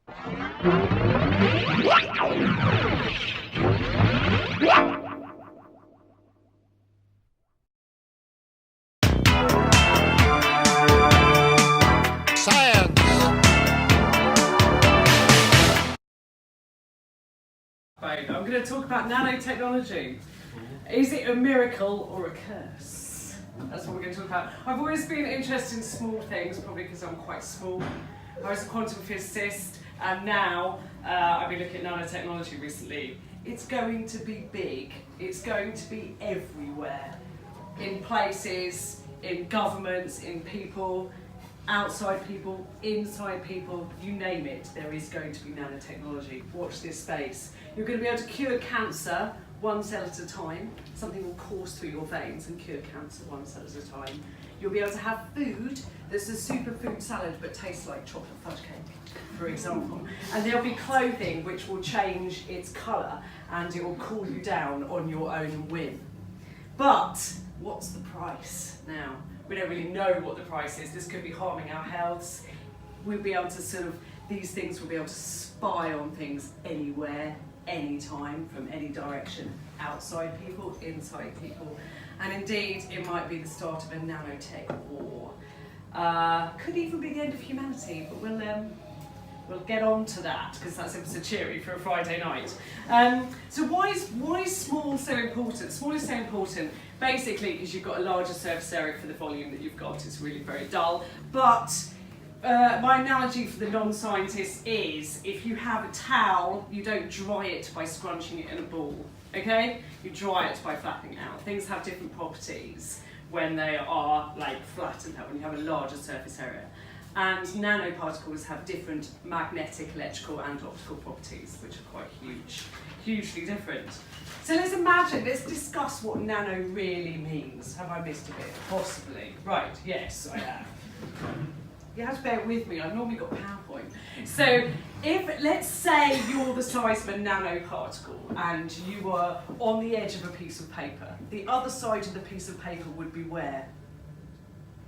I'm going to talk about nanotechnology. Is it a miracle or a curse? That's what we're going to talk about. I've always been interested in small things, probably because I'm quite small. I was a quantum physicist, and now I've been looking at nanotechnology recently. It's going to be big. It's going to be everywhere. In places, in governments, in people, outside people, inside people, you name it, there is going to be nanotechnology. Watch this space. You're going to be able to cure cancer one cell at a time. Something will course through your veins and cure cancer one cell at a time. You'll be able to have food that's a superfood salad but tastes like chocolate fudge cake, for example. And there'll be clothing which will change its colour and it will cool you down on your own whim. But what's the price now? We don't really know what the price is. This could be harming our healths. We'll be able to these things will be able to spy on things anywhere, anytime, from any direction, outside people, inside people. And indeed, it might be the start of a nanotech war. Could even be the end of humanity, but we'll get on to that, because that's ever so cheery for a Friday night. So why is small so important? Small is so important basically because you've got a larger surface area for the volume that you've got. It's really very dull. But my analogy for the non-scientist is, if you have a towel, you don't dry it by scrunching it in a ball, okay? You dry it by flattening it out. Things have different properties when they are flattened out, when you have a larger surface area. And nanoparticles have different magnetic, electrical and optical properties, which are quite hugely different. So let's discuss what nano really means. Have I missed a bit? Possibly. Right, yes, I have. You have to bear with me, I've normally got PowerPoint. So let's say you're the size of a nanoparticle and you are on the edge of a piece of paper. The other side of the piece of paper would be where?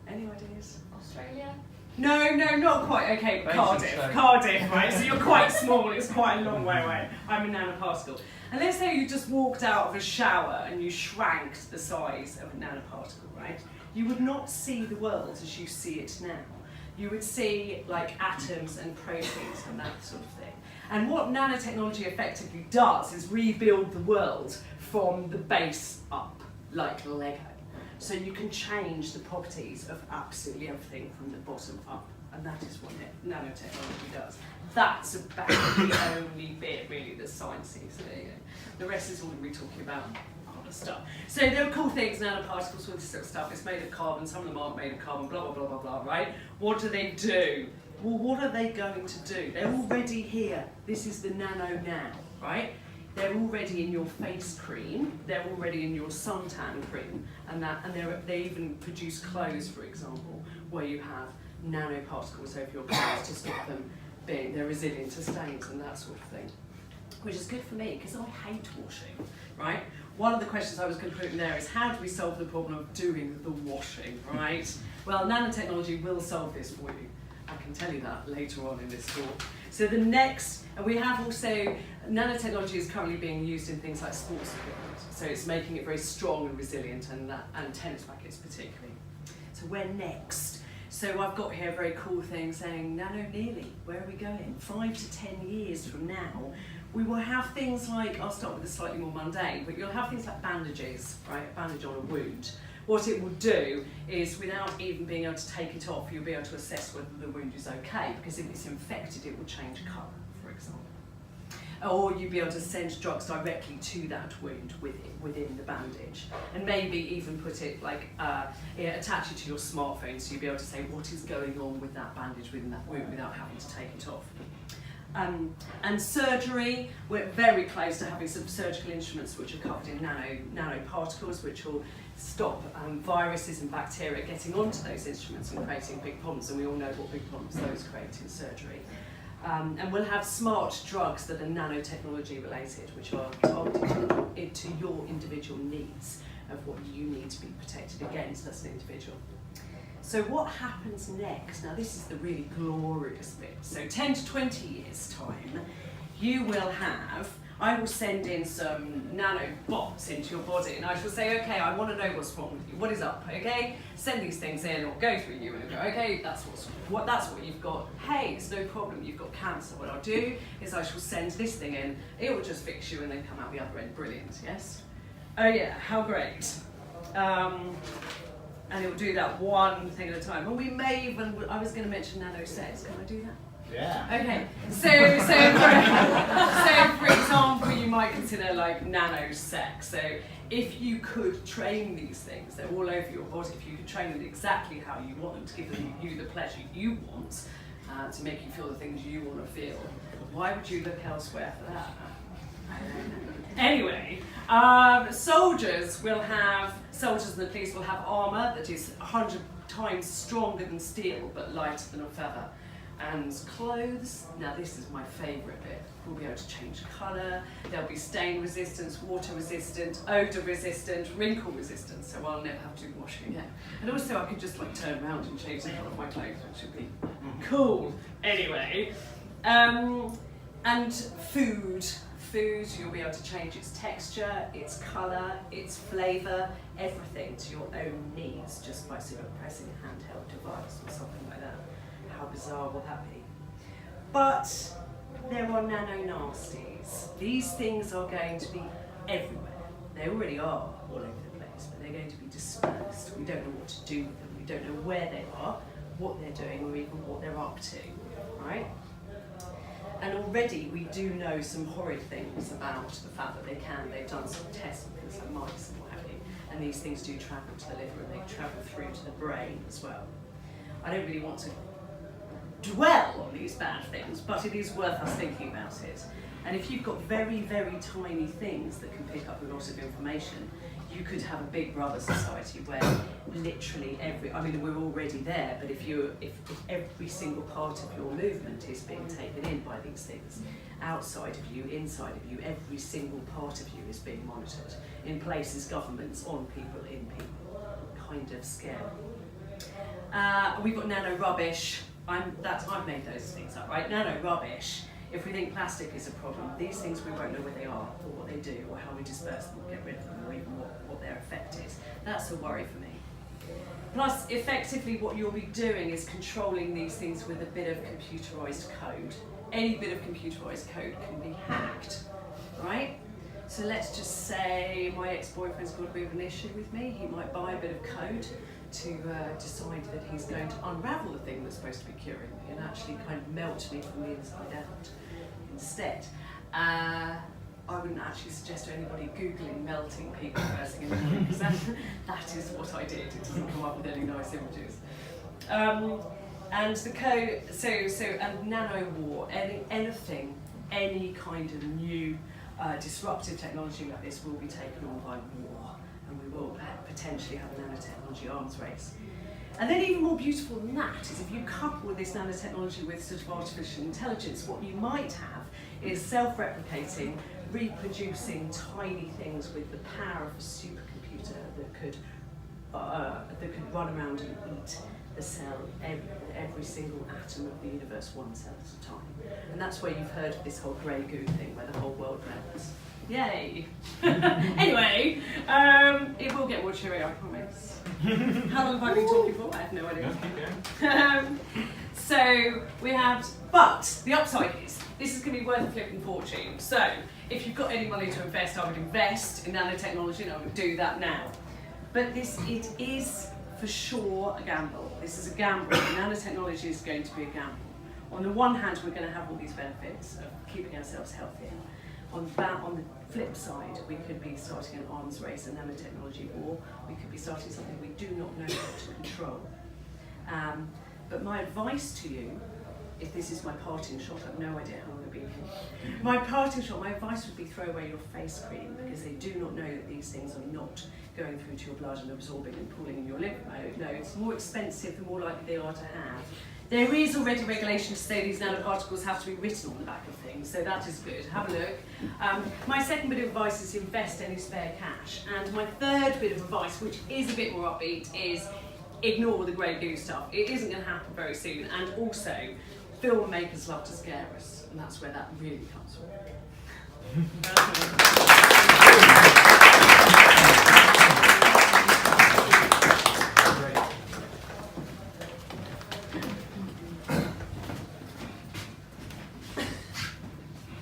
Any ideas? Australia? No, not quite. Okay, Cardiff, right? So you're quite small, it's quite a long way away. I'm a nanoparticle. And let's say you just walked out of a shower and you shrank to the size of a nanoparticle, right? You would not see the world as you see it now. You would see atoms and proteins and that sort of thing. And what nanotechnology effectively does is rebuild the world from the base up, like Lego. So you can change the properties of absolutely everything from the bottom up, and that is what nanotechnology does. That's about the only bit really that science is. The rest is all we're talking about other stuff. So there are cool things, nanoparticles, all this sort of stuff. It's made of carbon, some of them aren't made of carbon, blah, blah, blah, blah, blah, right? What do they do? Well, what are they going to do? They're already here. This is the nano now, right? They're already in your face cream, they're already in your suntan cream, and they even produce clothes, for example, where you have nanoparticles over your clothes to stop them they're resilient to stains and that sort of thing. Which is good for me, because I hate washing, right? One of the questions I was going to put in there is, how do we solve the problem of doing the washing, right? Well, nanotechnology will solve this for you. I can tell you that later on in this talk. So the next, and we have also, nanotechnology is currently being used in things like sports equipment. So it's making it very strong and resilient, and tennis rackets particularly. So where next? So I've got here a very cool thing saying, nano nearly, where are we going? 5 to 10 years from now, we will have things like, I'll start with the slightly more mundane, but you'll have things like bandages, right? A bandage on a wound. What it will do is, without even being able to take it off, you'll be able to assess whether the wound is okay, because if it's infected, it will change colour, for example. Or you'll be able to send drugs directly to that wound within the bandage, and maybe even put it attach it to your smartphone, so you'll be able to say what is going on with that bandage within that wound without having to take it off. And surgery, we're very close to having some surgical instruments which are covered in nanoparticles, which will stop viruses and bacteria getting onto those instruments and creating big problems, and we all know what big problems those create in surgery. And we'll have smart drugs that are nanotechnology related, which are targeted to your individual needs of what you need to be protected against as an individual. So what happens next? Now this is the really glorious bit. So 10 to 20 years time, you will have, I will send in some nanobots into your body and I shall say, okay, I want to know what's wrong with you. What is up? Okay, send these things in or go through you and go, okay, that's what you've got. Hey, it's no problem, you've got cancer. What I'll do is I shall send this thing in, it will just fix you and then come out the other end. Brilliant, yes? Oh yeah, how great. And it will do that one thing at a time. And we may even, I was going to mention nanosex, can I do that? Yeah. Okay, so for example, you might consider like nanosex. So if you could train these things, they're all over your body, if you could train them exactly how you want them, to give you the pleasure you want, to make you feel the things you want to feel, why would you look elsewhere for that? I don't know. Anyway, soldiers and the police will have armour that is 100 times stronger than steel but lighter than a feather. And clothes, now this is my favourite bit, we'll be able to change colour, there'll be stain resistant, water resistant, odour resistant, wrinkle resistant, so I'll never have to do washing again. And also I could just like turn around and change the colour of my clothes, which would be cool. Anyway, and food, you'll be able to change its texture, its colour, its flavour, everything to your own needs just by sort of pressing a handheld device or something like that. How bizarre will that be? But there are nano-nasties. These things are going to be everywhere. They already are all over the place, but they're going to be dispersed. We don't know what to do with them. We don't know where they are, what they're doing, or even what they're up to, right? And already we do know some horrid things about the fact that they've done some tests with things like mice and what have you, and these things do travel to the liver and they travel through to the brain as well. I don't really want to dwell on these bad things, but it is worth us thinking about it. And if you've got very, very tiny things that can pick up a lot of information, you could have a big brother society where literally we're already there, but if every single part of your movement is being taken in by these things, outside of you, inside of you, every single part of you is being monitored, in places, governments, on people, in people, kind of scary. We've got nano rubbish. I've made those things up, right? Nano rubbish. If we think plastic is a problem, these things we won't know where they are, or what they do, or how we disperse them, or get rid of them, or even what their effect is. That's a worry for me. Plus, effectively, what you'll be doing is controlling these things with a bit of computerized code. Any bit of computerized code can be hacked, right? So let's just say my ex-boyfriend's got a bit of an issue with me. He might buy a bit of code to decide that he's going to unravel the thing that's supposed to be curing me and actually kind of melt me from the inside out. Instead, I wouldn't actually suggest to anybody Googling melting people first thing in the morning, because that is what I did. It doesn't come up with any nice images. And the code, and nano war, anything, any kind of new disruptive technology like this will be taken on by war, and we will potentially have a nanotechnology arms race. And then even more beautiful than that is if you couple this nanotechnology with sort of artificial intelligence, what you might have is self-replicating, reproducing tiny things with the power of a supercomputer that could run around and eat the cell, every single atom of the universe, one cell at a time. And that's where you've heard of this whole grey goo thing, where the whole world melts. Yay! Anyway, it will get more cheery, I promise. How long have I been talking for? I have no idea. So we have, but the upside is, this is going to be worth a flipping fortune. So if you've got any money to invest, I would invest in nanotechnology, and I would do that now. But it is for sure a gamble. This is a gamble. Nanotechnology is going to be a gamble. On the one hand, we're going to have all these benefits of keeping ourselves healthier. On the flip side, we could be starting an arms race, a nanotechnology war. We could be starting something we do not know how to control. But my advice to you, if this is my parting shot, I have no idea how long I've been here. My parting shot, my advice would be throw away your face cream, because they do not know that these things are not going through to your blood and absorbing and pooling in your lymph node. No, it's more expensive, the more likely they are to have. There is already regulation to say these nanoparticles have to be written on the back of things, so that is good. Have a look. My second bit of advice is invest any spare cash. And my third bit of advice, which is a bit more upbeat, is ignore the grey goo stuff. It isn't going to happen very soon. And also, filmmakers love to scare us, and that's where that really comes from.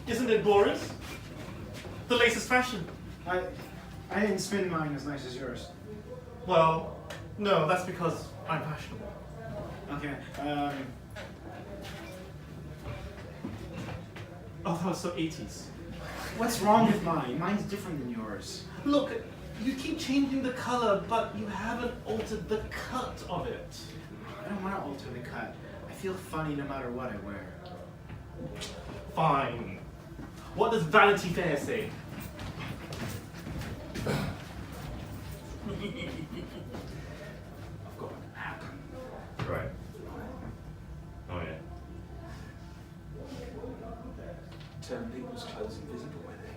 Isn't it boring? The latest fashion. I didn't spin mine as nice as yours. Well, no, that's because I'm fashionable. Okay. Oh, that was so 80s. What's wrong with mine? Mine's different than yours. Look, you keep changing the color, but you haven't altered the cut of it. I don't want to alter the cut. I feel funny no matter what I wear. Fine. What does Vanity Fair say? I've got an app. Right. Oh yeah. Turn people's clothes invisible with it.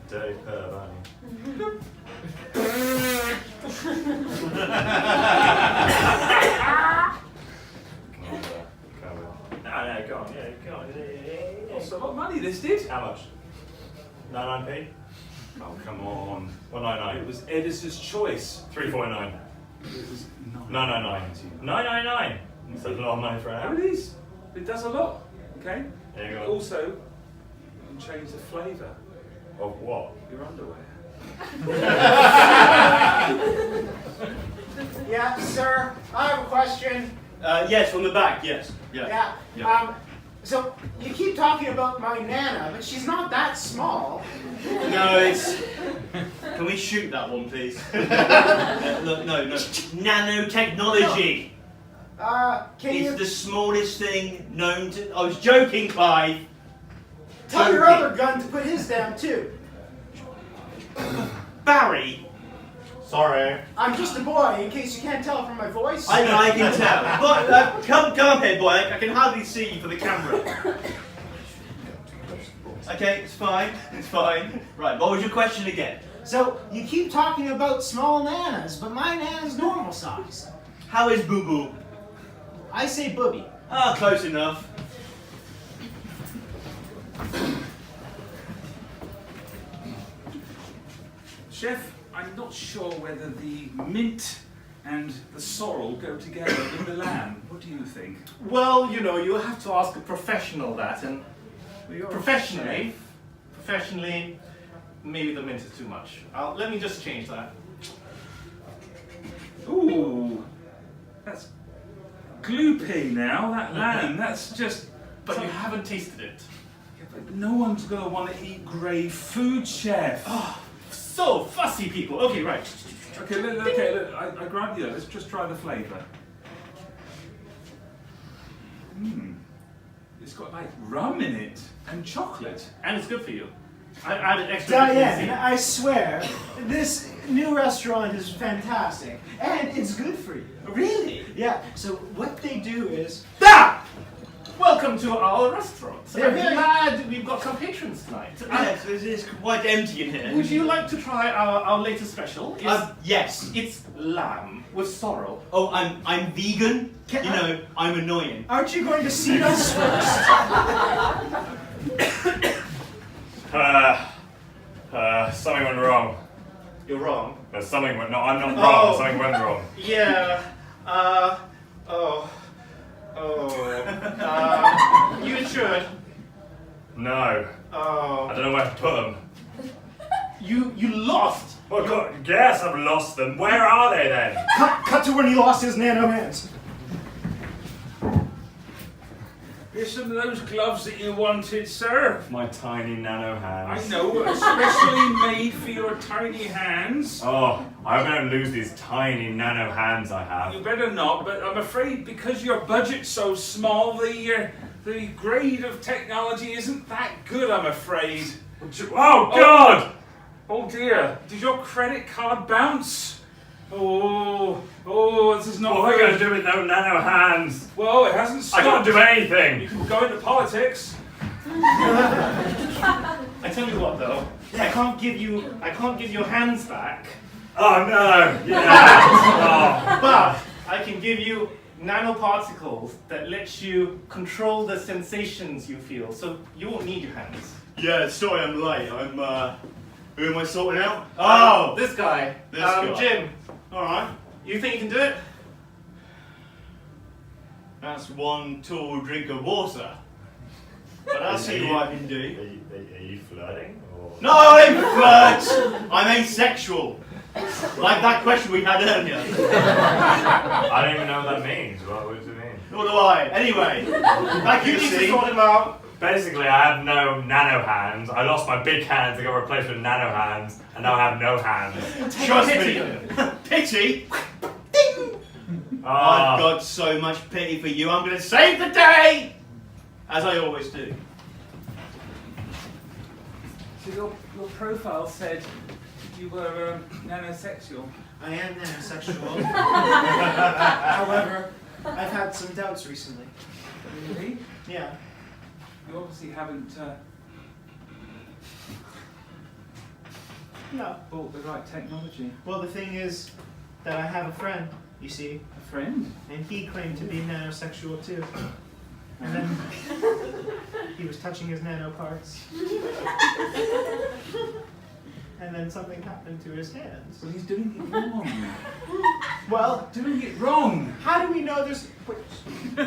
Dirty perv, aren't you? No, go on, yeah, go on. Oh, so what money this did? How much? 99p? Oh, come on. 199. It was editor's choice. 349. It was 999. 999. That's a lot of money for an Oh, app. it is. It does a lot. Okay. There you go. Also, you can change the flavour Of what? your underwear. Yeah, sir. I have a question. Yes, from the back, yes. Yeah. So you keep talking about my Nana, but she's not that small. No, it's... Can we shoot that one, please? Look, no. Nanotechnology. Can It's you the smallest thing known to... I was joking, Clive. tell your joking. other gun to put his down too? Barry. Sorry. I'm just a boy, in case you can't tell from my voice. I can tell. But, come up here, boy. I can hardly see you for the camera. Okay, it's fine. It's fine. Right, what was your question again? So you keep talking about small Nanas, but my Nana's normal size. How is Boo Boo? I say booby. Ah, close enough. Chef, I'm not sure whether the mint and the sorrel go together in the lamb. What do you think? Well, you know, you have to ask a professional that, and You're a professionally, maybe the mint is too much. Let me just change that. chef. Ooh, that's gloopy now, that lamb. That's just... But you haven't tasted it. Yeah, but no one's going to want to eat grey food, chef. So fussy people. Okay, right. Okay, look, I grant you that. Let's just try the flavour. It's got like rum in it and chocolate. And it's good for you. I added extra vitamin Diane, C. I swear, this new restaurant is fantastic, and it's good for you. Really? Yeah, so what they do is... Ah! Welcome to our restaurant. They're I'm very- glad we've got some patrons tonight. Yes, it's quite empty in here. Would you like to try our latest special? Yes. It's lamb with sorrel. Oh, I'm vegan. Can You know, I'm annoying. Aren't you going to seat us first? Something went wrong. You're wrong. There's something went... No, I'm not wrong. Oh. Something went wrong. Yeah. You insured? No. I Oh. don't know where to put them. You lost. Well, God, yes, I've lost them. Where are they then? Cut to when he lost his nano hands. Here's some of those gloves that you wanted, sir. My tiny nano I hands. know, especially made for your tiny hands. Oh, I hope I don't lose these tiny nano hands I have. You better not, but I'm afraid because your budget's so small, the grade of technology isn't that good, I'm afraid. Oh, God! Oh dear, did your credit card bounce? Oh, this is not What am I going to good. do with no nano hands? Well, it hasn't I stopped. can't do You anything. can go into politics. I tell you what though, I can't give you your hands back, Oh no! Yeah! but I can give you nanoparticles that let you control the sensations you feel, so you won't need your hands. Yeah, sorry I'm late. Who am I sorting out? Oh, this guy. This guy. Jim, Alright. you think you can do it? That's one tall drink of water. But I'll see what I can do. Are you flirting? Or? No, I ain't flirt! I'm asexual. Like that question we had earlier. I don't even know what that means. What does it mean? Nor do I. Anyway, like You you need to see. sort him out. Basically, I have no nano hands. I lost my big hands and got replaced with nano hands, and now I have no hands. Trust Pity. me. Pity? Ah. I've got so much pity for you. I'm going to save the day! As I always do. So your profile said you were nanosexual. I am nanosexual. However, I've had some doubts recently. Really? Yeah. You obviously haven't No. bought the right technology. Well, the thing is that I have a friend, you see, A friend? and he claimed to be nanosexual too. And then he was touching his nano parts. And then something happened to his hands. Well, he's doing it wrong. Well, Doing it wrong. how do we know there's... How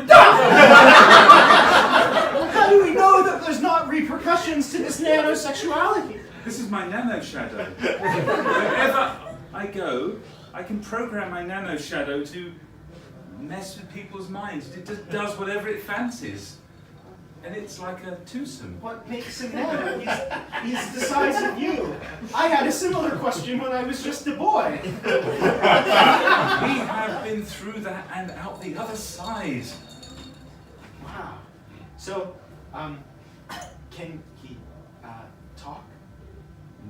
do we know that there's not repercussions to this nanosexuality? This is my nano shadow. Wherever I go, I can program my nano shadow to mess with people's minds. It just does whatever it fancies. And it's like a twosome. What makes him nano? He's the size of you. I had a similar question when I was just a boy. We have been through that and out the other side. Wow. So, can he talk?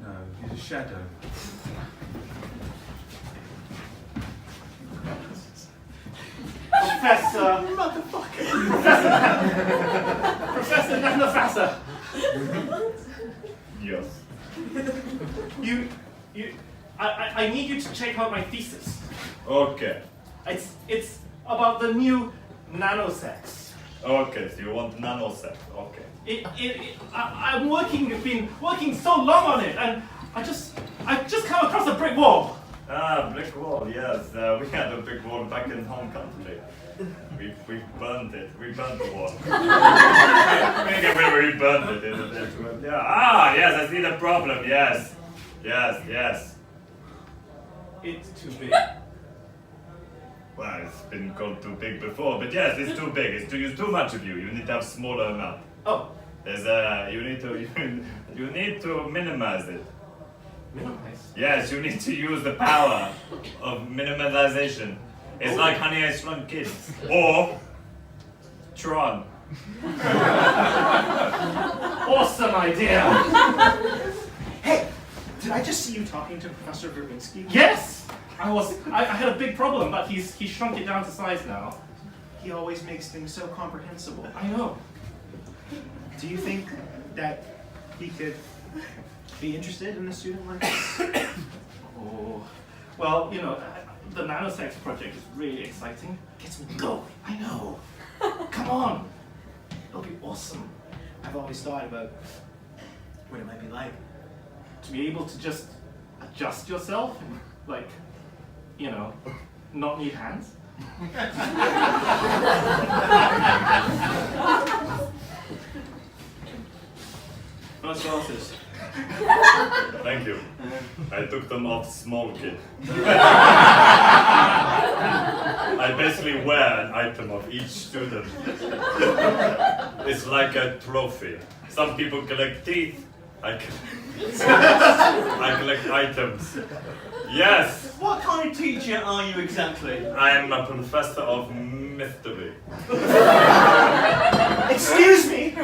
No, he's a shadow. Professor. Professor Nanofassa. Yes. I need you to check out my thesis. Okay. It's about the new nanosex. Okay, so you want nanosex. Okay. I've been working so long on it, and I just come across a brick wall. Ah, brick wall, yes. We had a brick wall back in home country. We burned it. We burned the wall. We burned it. Yeah. Ah, yes, I see the problem. Yes. Yes, yes. It's too big. Well, it's been called too big before, but yes, it's too big. It's too much of you. You need to have smaller amount. Oh, There's you need to minimize it. minimize. Yes, you need to use the power of minimalization. It's like Honey, I Shrunk Kids. Or Tron. Awesome idea. Hey, did I just see you talking to Professor Verbinski? Yes, I had a big problem, but he's shrunk it down to size now. He always makes things so comprehensible. I know. Do you think that he could be interested in a student like this? Oh, well, you know, the nanosex project is really exciting. Gets me going. I know. Come on. It'll be awesome I've always thought about what it might be like. to be able to just adjust yourself and, like, you know, not need hands. Nice glasses. Thank you. I took them off Smokin. I basically wear an item of each student. It's like a trophy. Some people collect teeth. I collect items. Yes, What kind of teacher are you exactly? I am a professor of mystery. Excuse me!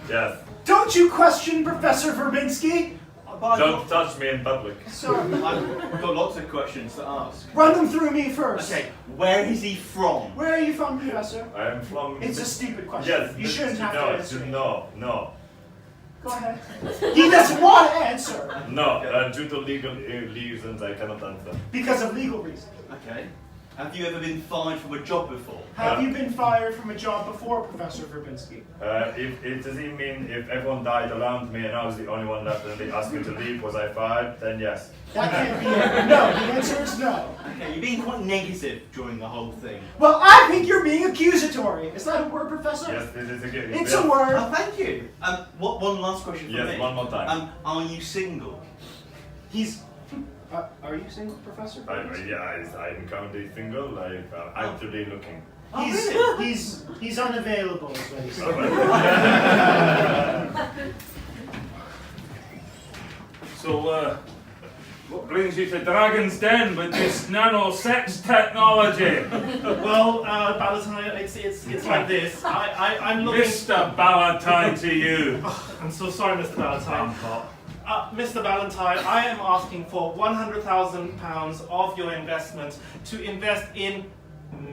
Yes. Don't you question Professor Verbinski? Don't touch me in public. Sir, I've got lots of questions to ask. run them through me first. Okay, where is he from? Where are you from, Professor? I am from. It's a stupid question. Yes. You shouldn't have to answer it. No. Go ahead. He doesn't want to answer No, due to legal reasons, I cannot answer. because of legal reasons. Okay. Have you ever been fired from a job before? Have you been fired from a job before, Professor Verbinski? Does it mean if everyone died around me and I was the only one left and they asked me to leave, was I fired? Then yes. That can't be it. No, the answer is no. Okay, you're being quite negative during the whole thing. Well, I think you're being accusatory. Is that a word, Professor? Yes, this is a good. It's a word. Oh, thank you. One last question from me. Yes, one more time. Are you single? He's... are you single, Professor? I'm currently single. I'm actively looking. He's unavailable, is what he said. So, what brings you to Dragon's Den with this nanosex technology? Well, Valentine, it's like this. I'm looking. Mr. Valentine to you. I'm so sorry, Mr. Valentine. Mr. Valentine, I am asking for £100,000 of your investment to invest in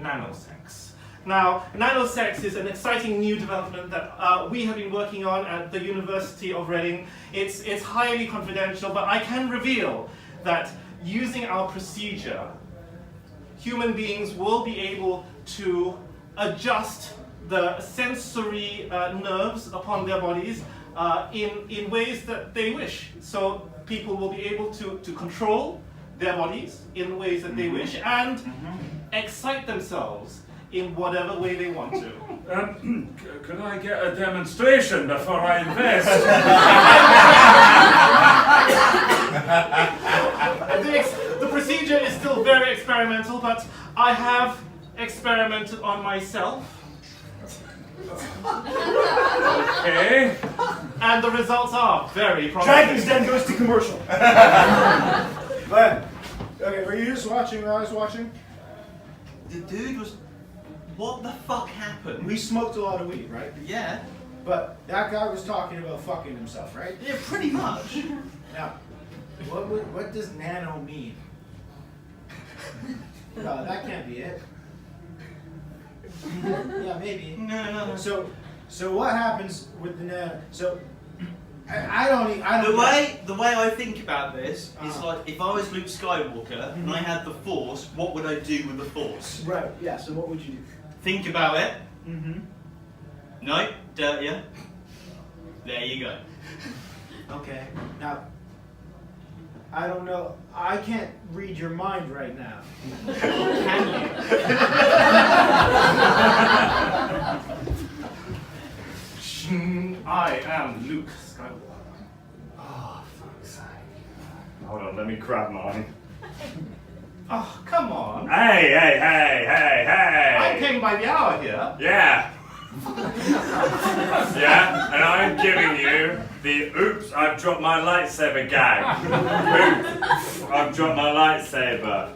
nanosex. Now, nanosex is an exciting new development that we have been working on at the University of Reading. It's highly confidential, but I can reveal that using our procedure, human beings will be able to adjust the sensory nerves upon their bodies in ways that they wish. So people will be able to control their bodies in ways that they wish and excite themselves in whatever way they want to. Could I get a demonstration before I invest? The procedure is still very experimental, but I have experimented on myself. Okay. And the results are very Dragon's promising. Den goes to commercial. Glenn, okay, were you just watching when I was watching? The dude was... What the fuck happened? We smoked a lot of weed, right? Yeah. But that guy was talking about fucking himself, right? Yeah, pretty much. Now, what does nano mean? No, that can't be it. Yeah, maybe. No. So what happens with the nano? So I don't The way I think about this is like if I was Luke Skywalker and I had the Force, what would I do with the Force? Right. Yeah. So what would you do? Think about it. Mm-hmm. No, dirtier. There you go. Okay. Now, I don't know. I can't read your mind right now. Can you? I am Luke Skywalker. Oh, fuck's sake. Hold on, let me grab mine. Oh, come on. Hey! I came by the hour here. Yeah. Yeah, and I'm giving you the oops, I've dropped my lightsaber gag. Oops, I've dropped my lightsaber.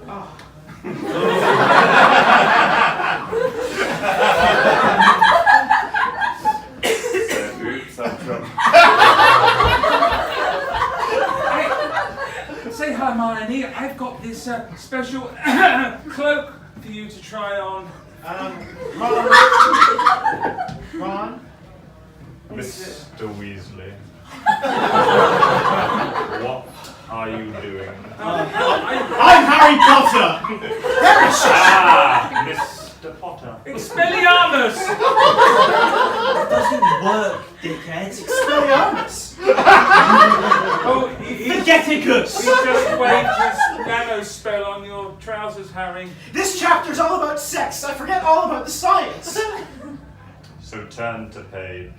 Oops, I've dropped. Say hi, Hermione. I've got this special cloak for you to try on. Ron? Mr. Weasley. What are you doing? I'm Harry Potter! Mr. Potter. Expelliarmus! It doesn't work, dickhead. Expelliarmus! Oh, he Forgeticus! just waved his nano spell on your trousers, Harry. This chapter's all about sex. I forget all about the science. So turn to page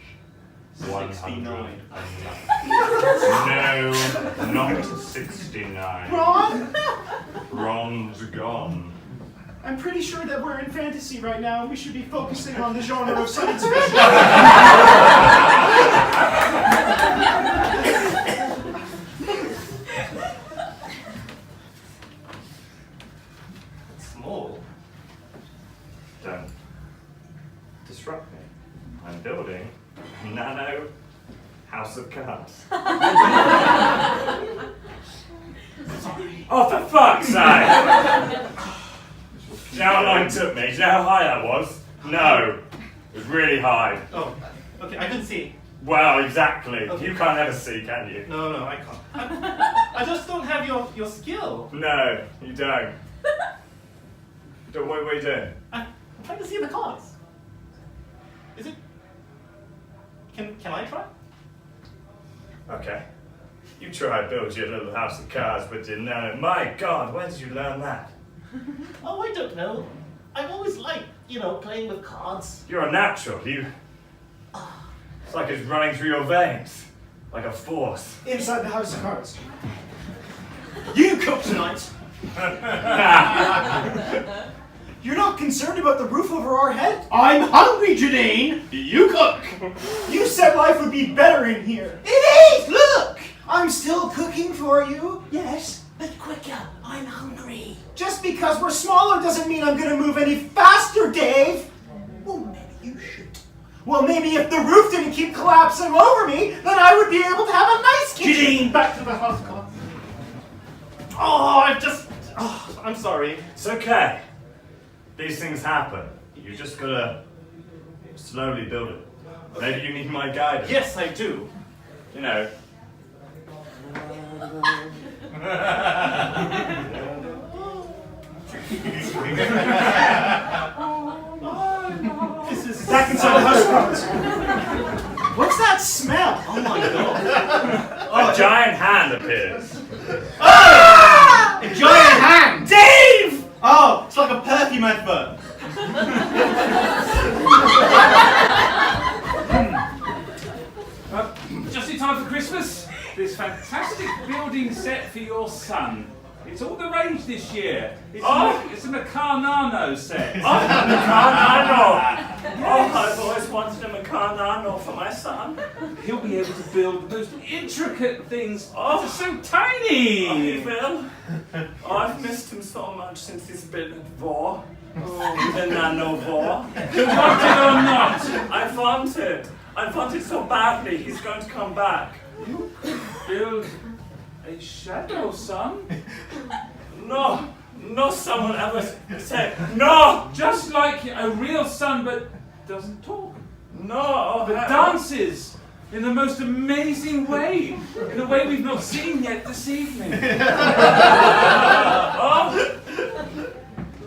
69. No, not 69. Ron? Ron's gone. I'm pretty sure that we're in fantasy right now and we should be focusing on the genre of science fiction. Small. Don't disrupt me. I'm building a nano house of cards. Oh, for fuck's sake! Do you know how long it took me? Do you know how high that was? No. It was really high. Oh, okay, I can see. Well, exactly. Okay. You can't ever see, can you? No, I can't. I just don't have your skill. No, you don't. What are you doing? I'm trying to see the cards. Is it? Can I try? Okay. You try to build your little house of cards with your nano. My God, where did you learn that? Oh, I don't know. I've always liked, playing with cards. You're a natural. It's like it's running through your veins. Like a force. Inside the house of cards. You cook tonight. You're not concerned about the roof over our head? I'm hungry, Janine. You cook. You said life would be better in here. It is. Look. I'm still cooking for you. Yes, but quicker. I'm hungry. Just because we're smaller doesn't mean I'm gonna move any faster, Dave. Well, maybe you should. Well, maybe if the roof didn't keep collapsing over me, then I would be able to have a nice kitchen. Janine, back to the house of cards. Oh, I'm sorry. It's okay. These things happen. You just gotta slowly build it. Maybe you need my guidance. Yes, I do. You know. This is Back inside the house of cards. What's that smell? Oh my god. A giant hand appears. A giant hand. Dave! Oh, it's like a perfume advert. Just in time for Christmas, this fantastic building set for your son. It's all the rage this year. It's a Meccanano set. Meccanano! Oh, I've always wanted a Meccanano for my son. He'll be able to build the most intricate things. Oh, they're so tiny! Oh, he will. Oh, I've missed him so much since he's been at war. The nano war. You want it or not? I want it so badly. He's going to come back. Build a shadow, son? No, someone ever said no. Just like a real son, but doesn't talk. No, But dances in the most amazing way. In a way we've not seen yet this evening.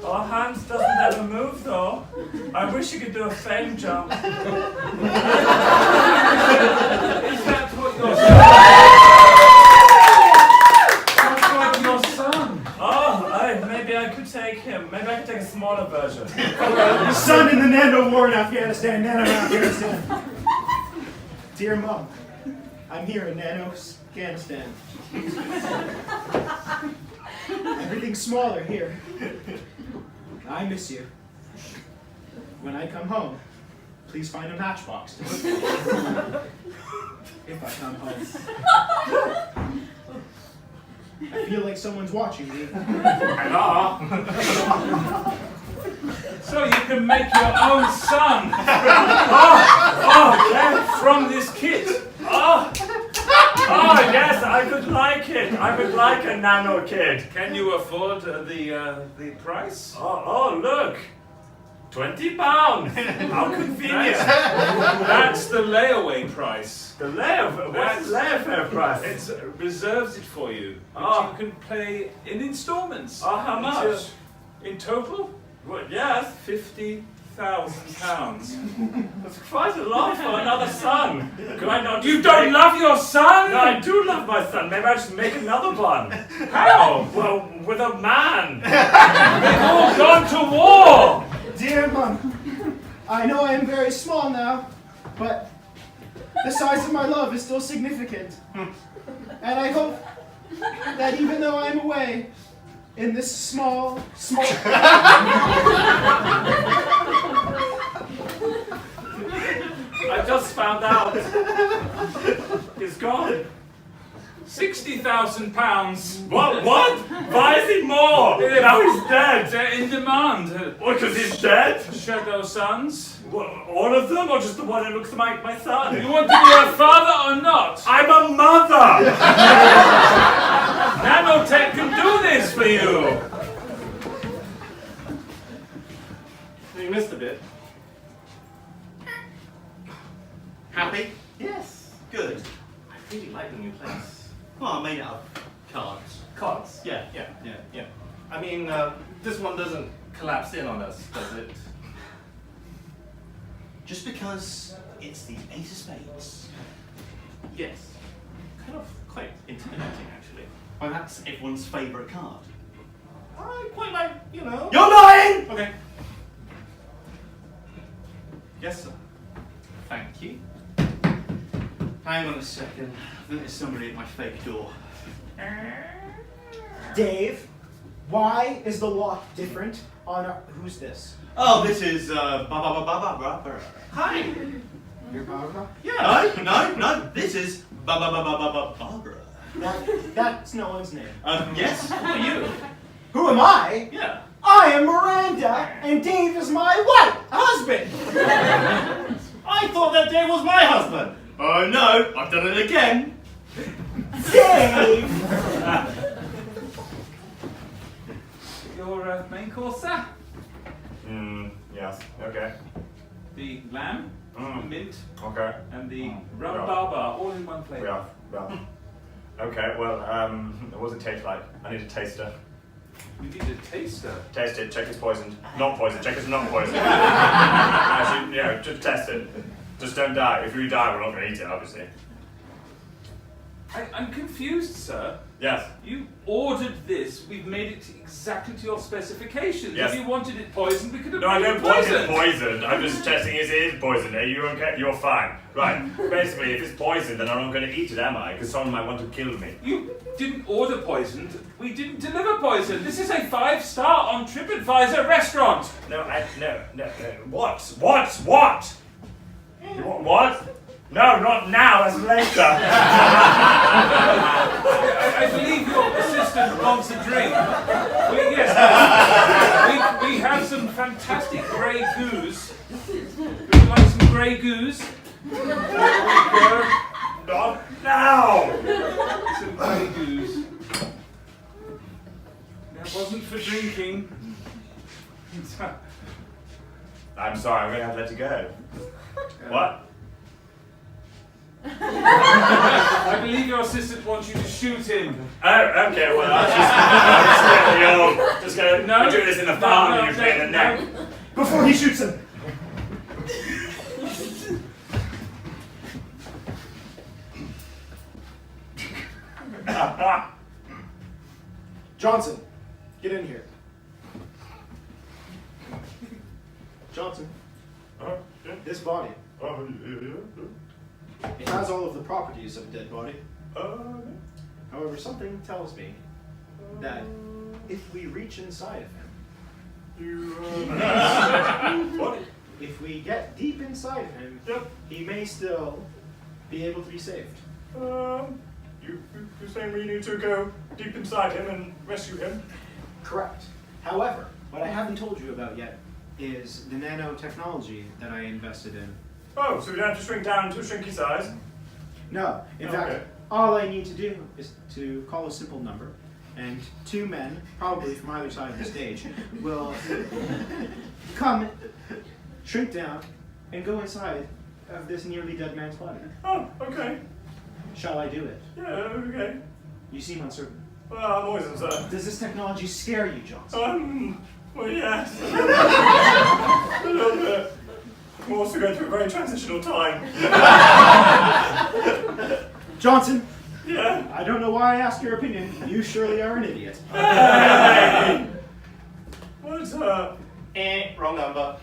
Our hands doesn't ever move though. I wish you could do a fame jump. Is that what you're saying? That's like your son. Maybe I could take him. Maybe I could take a smaller version. The son in the nano war in Afghanistan, Afghanistan. Dear Mom, I'm here in Afghanistan. Everything's smaller here. I miss you. When I come home, please find a matchbox to put me in. If I come home. I feel like someone's watching me. Hello? So you can make your own son. From this kit. Yes, I would like it. I would like a nano kid. Can you afford the price? Oh, look. £20. How convenient. That's the layaway price. The what's the layaway price? It reserves it for you, which you can pay in installments. How much? In total, Well, yes. £50,000. That's quite a lot for another son. Could I not You just don't make- love your son? No, I do love my son. Maybe I should make another one. How? Well, with a man. They've all gone to war. Dear Mom, I know I am very small now, but the size of my love is still significant. And I hope that even though I am away in this small... I just found out. He's gone. £60,000. What? Why is he more? Now he's dead. They're in demand. What, because he's dead? Shadow sons. What, all of them, or just the one that looks like my son? You want to be a father or not? I'm a mother! Nanotech can do this for you. You missed a bit. Happy? Yes. really like the new place. Well, I made it out of cards. Cards. Yeah. Yeah. I mean, this one doesn't collapse in on us, does it? Just because it's the ace of spades. Yes. Kind of quite intimidating, actually. Well, that's everyone's favourite card. I quite like, you know. You're lying! Okay. Yes, sir. Thank you. Hang on a second. I think there's somebody at my fake door. Dave, why is the lock different on our... Who's this? Oh, this is Barbara. Hi. Your Barbara? Yeah. No. This is Barbara. That's no one's name. Yes. Who are you? Who am I? Yeah. I am Miranda, and Dave is my what? Husband! I thought that Dave was my husband. Oh no, I've done it again. Dave! Your main course, sir? Yes. Okay. The lamb, the mint, Okay. and the rum Yeah. baba, all in one plate. Yeah. Okay. Well, what does it taste like? I need a taster. You need a taster. Taste it. Check it's poisoned. Not poisoned. Check it's not poisoned. Actually, just test it. Just don't die. If you die, we're not going to eat it, obviously. I'm confused, sir. Yes. You ordered this. We've made it exactly to your specifications. Yes. If you wanted it poisoned, we could have No, I made don't it want it poisoned. poisoned. I'm just testing it is poisoned. Are you okay? You're fine. Right. Basically, if it's poisoned, then I'm not going to eat it, am I? Because someone might want to kill me. You didn't order poisoned. We didn't deliver poison. This is a 5-star on TripAdvisor restaurant. No. What? You want what? No, not now. That's later. I believe your assistant wants a drink. We have some fantastic grey goose. Would you like some grey goose? There we go. Not now. Some grey goose. That wasn't for drinking. I'm sorry. I'm going to have to let you go. What? I believe your assistant wants you to shoot him. Oh, okay. Well, I'm just going to do this in the farm and usually in the neck. Before he shoots him! Johnson, get in here. Johnson, this body, it has all of the properties of a dead body. However, something tells me that if we reach inside of him, What? if we get deep inside of him, he may still be able to be saved. You're saying we need to go deep inside him and rescue him? Correct. However, what I haven't told you about yet is the nanotechnology that I invested in. Oh, so we don't have to shrink down to a shrinky size? No, in Okay. fact, all I need to do is to call a simple number, and two men, probably from either side of the stage, will come, shrink down, and go inside of this nearly dead man's body. Oh, okay. Shall I do it? Yeah, okay. You seem uncertain. Well, I'm always concerned. Does this technology scare you, Johnson? Well, yes. A little bit. I'm also going through a very transitional time. Johnson, Yeah? I don't know why I asked your opinion. You surely are an idiot. Hey! What's up? Wrong number.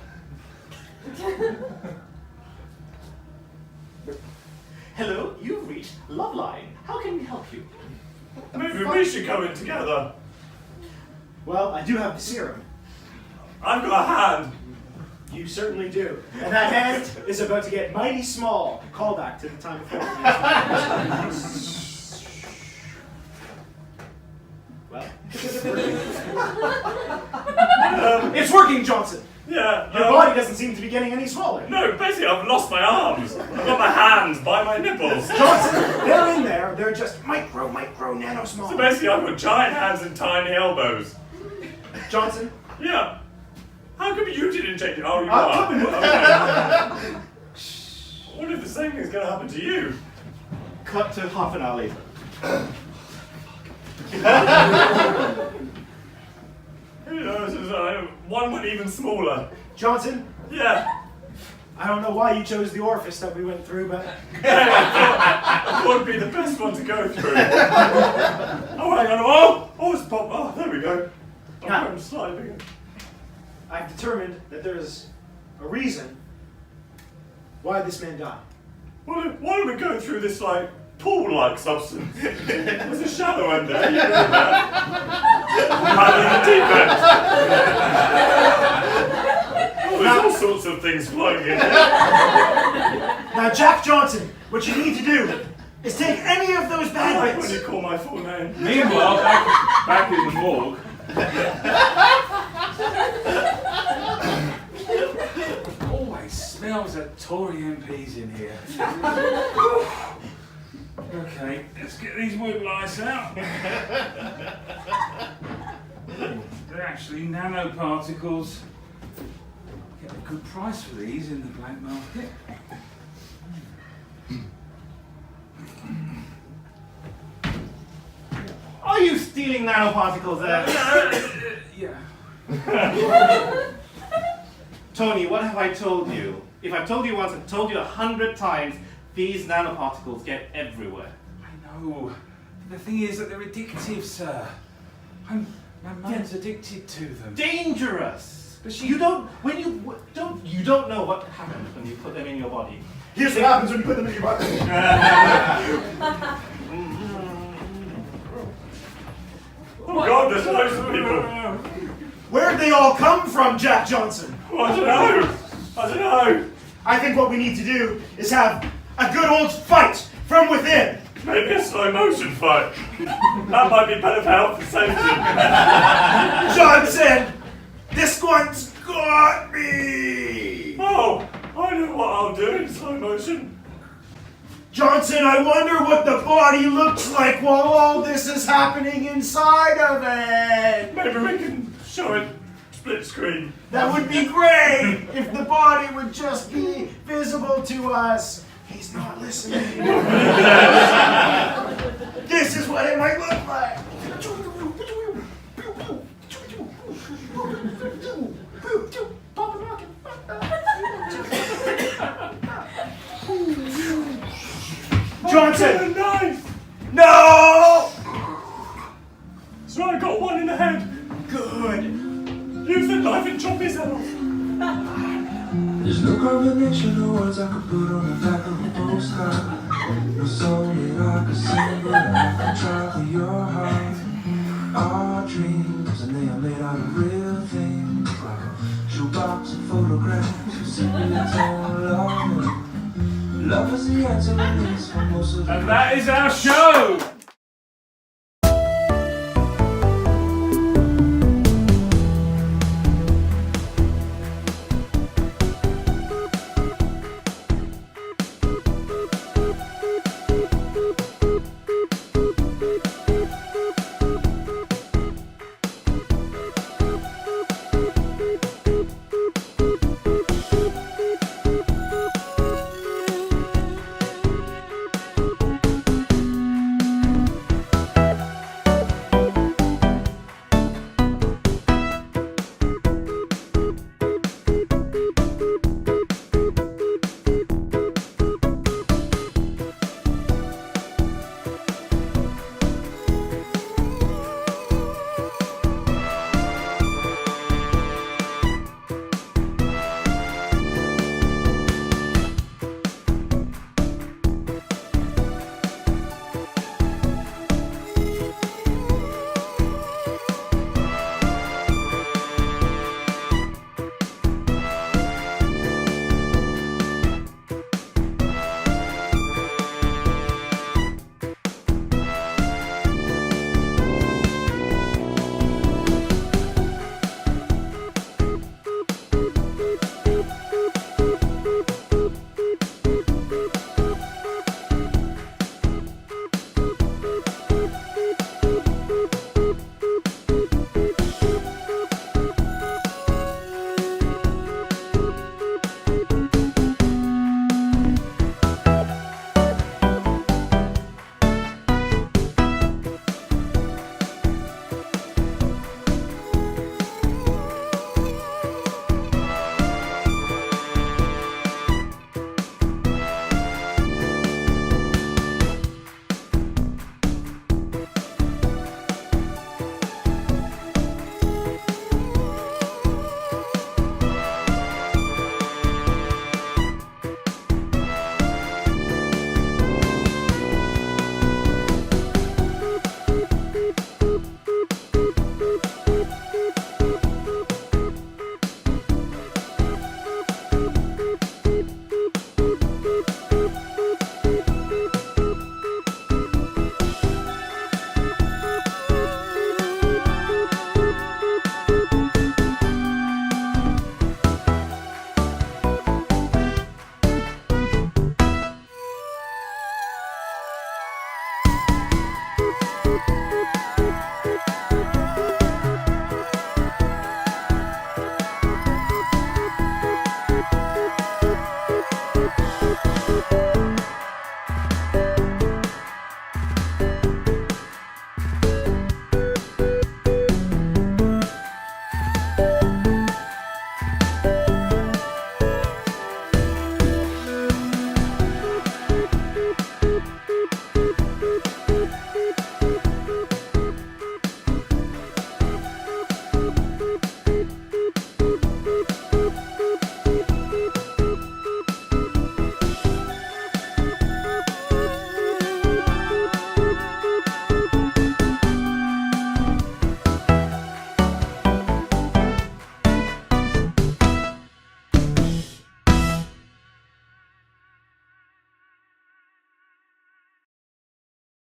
Hello, you've reached Loveline. How can we help you? Maybe we should go in together. Well, I do have the serum. I've got a hand. You certainly do. And that hand is about to get mighty small. Call back to the time before. Well, it's working, Johnson. Yeah. Your body doesn't seem to be getting any smaller. No, basically I've lost my arms. I've got my hands by my nipples. Johnson, they're in there. They're just micro, nano small. So basically I've got giant hands and tiny elbows. Johnson, Yeah. How come you didn't change it? Oh, you I'm are. coming with Okay. What if the same thing's going to happen to you? Cut to half an hour later. You know, this is, one went even smaller. Johnson, Yeah. I don't know why you chose the orifice that we went through, but I thought it'd be the best one to go through. Oh, hang on. Oh, it's popped. Oh, there we go. I'm sliding. I've determined that there is a reason why this man died. Why don't we go through this, like, pool-like substance? There's a shallow end there. You know that. Right in the deep end. Oh, there's all sorts of things flying in here. Now, Jack Johnson, what you need to do is take any of those I bad like when bits. you call my full name. Meanwhile, back in the morgue. Always smells of Tory MPs in here. Okay, let's get these wood lights out. They're actually nanoparticles. Get a good price for these in the black market. Are you stealing nanoparticles there? Yeah. Tony, what have I told you? If I've told you once, I've told you 100 times, these nanoparticles get everywhere. I know. The thing is that they're addictive, sir. My mum's addicted to them. Dangerous! But she- You don't know what happens when you put them in your body. Here's what happens when you put them in your body. Oh, God, there's loads of people. Where'd they all come from, Jack Johnson? Oh, I don't know. I think what we need to do is have a good old fight from within. Maybe a slow motion fight. That might be better for health and safety. Johnson, this one's got me. Oh, I know what I'll do in slow motion. Johnson, I wonder what the body looks like while all this is happening inside of it. Maybe we can show it split screen. That would be great if the body would just be visible to us. He's not listening. This is what it might look like. Johnson! Knife! No! So I got one in the head. Good. Use the knife and chop his head off. There's no combination of words I could put on the back of a postcard. No song that I could sing, but I could try for your heart. Our dreams, and they are made out of real things, like a shoebox of photographs. You simply don't love. Love is the answer, at least for most of the And that is our show!